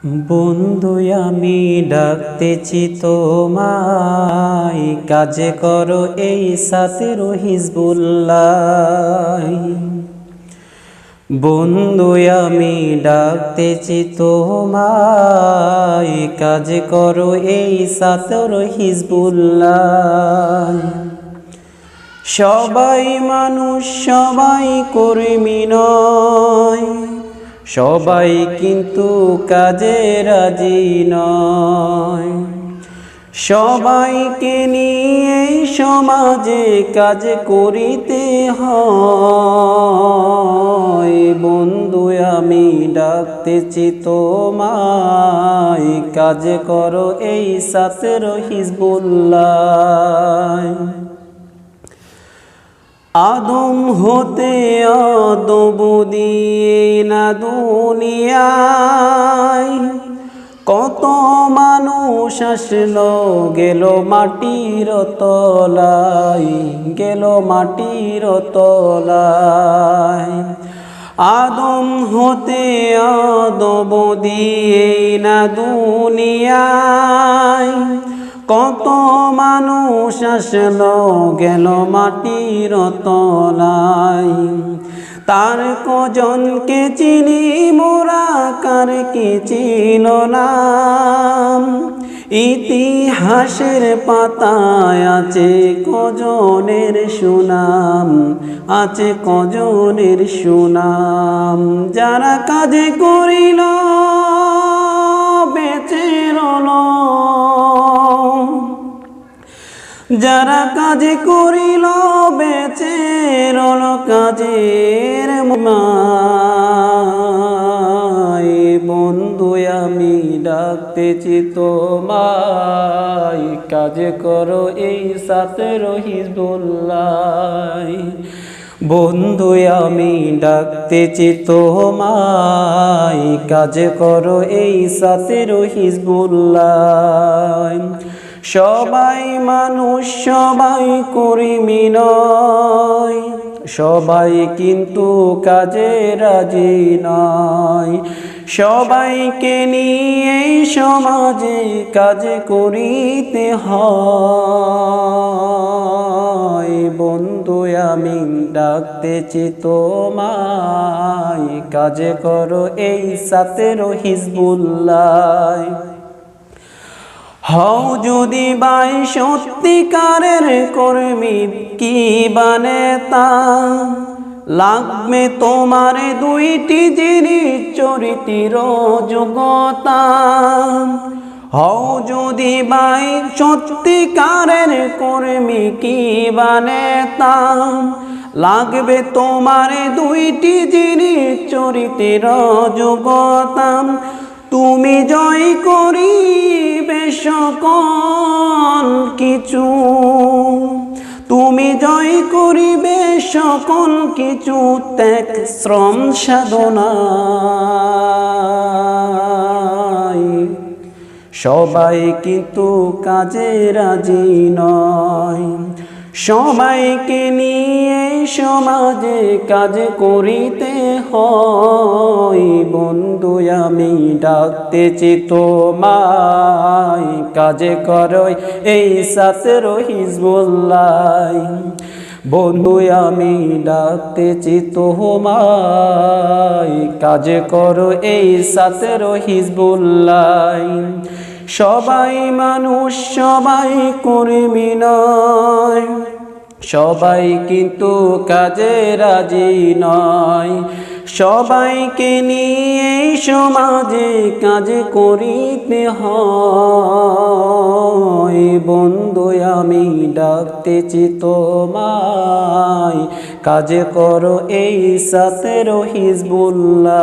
বন্ধু আমি ডাকতেছি তোমায়, কাজে করো এই সাতের হিজবুল্লাহ। বন্ধু আমি ডাকতেছি তোমায়, কাজে করো এই সাতের হিজবুল্লাহ। সবাই মানুষ সবাই কর্মী নয়, সবাই কিন্তু কাজে রাজি নয়। সবাইকে নিয়ে সমাজে কাজ করিতে হয়। বন্ধু আমি ডাকতেছি তোমায়, কাজ করো এই সাতের হিজবুল্লাহ। আদম হতে আদম দিয়ে না দুনিয়ায়, কত মানুষ আসলো গেল মাটির তলায়, গেল মাটির তলায়। আদম হতে আদম দিয়ে না দুনিয়ায়, কত মানুষ আসলো গেল মাটির তলায়। তার কজনকে চিনি মোরা, কার কি চিন না। ইতিহাসের পাতায় আছে কজনের সুনাম, আছে কজনের সুনাম। যারা কাজে করিল বেঁচে রইল, যারা কাজে করিল বেঁচে রইল কাজের মায়। বন্ধু আমি ডাকতেছি তোমায়, কাজে করো এই সাতের হিজবুল্লাহ। বন্ধু আমি ডাকতেছি তোমায়, কাজে করো এই সাতের হিজবুল্লাহ। সবাই মানুষ সবাই কর্মী নয়, সবাই কিন্তু কাজে রাজি নয়। সবাইকে নিয়ে সমাজে কাজ করিতে হয়। বন্ধু আমি ডাকতেছি তোমায়, কাজে করো এই সাতের হিজবুল্লাহ। হও যদি বাই সত্যিকারের কর্মী, কি বানেতা লাগবে তোমার দুইটি জিনিস, চরিত্র যোগ্যতা। হও যদি বাই সত্যিকারের কর্মী, কি বানেতা লাগবে তোমার দুইটি জিনিস, চরিত্র যোগ্যতা। তুমি জয় করিবে সকল কিছু, তুমি জয় করিবে সকল কিছু, ত্যাগ শ্রম সাধনায়। সবাই কিন্তু কাজে রাজি নয়, সবাইকে নিয়ে সমাজে কাজ করিতে হয়। বন্ধু আমি ডাকতেছি তোমায়, কাজে করো এই সাতের হিজবুল্লাহ। বন্ধু আমি ডাকতেছি তোমায়, কাজে করো এই সাতের হিজবুল্লাহ। সবাই মানুষ সবাই কর্মী নয়, সবাই কিন্তু কাজে রাজি নয়। সবাইকে নিয়ে সমাজে কাজ করিতে হয়। বন্ধু আমি ডাকতেছি তোমায়, কাজে করো এই সাতের হিজবুল্লাহ।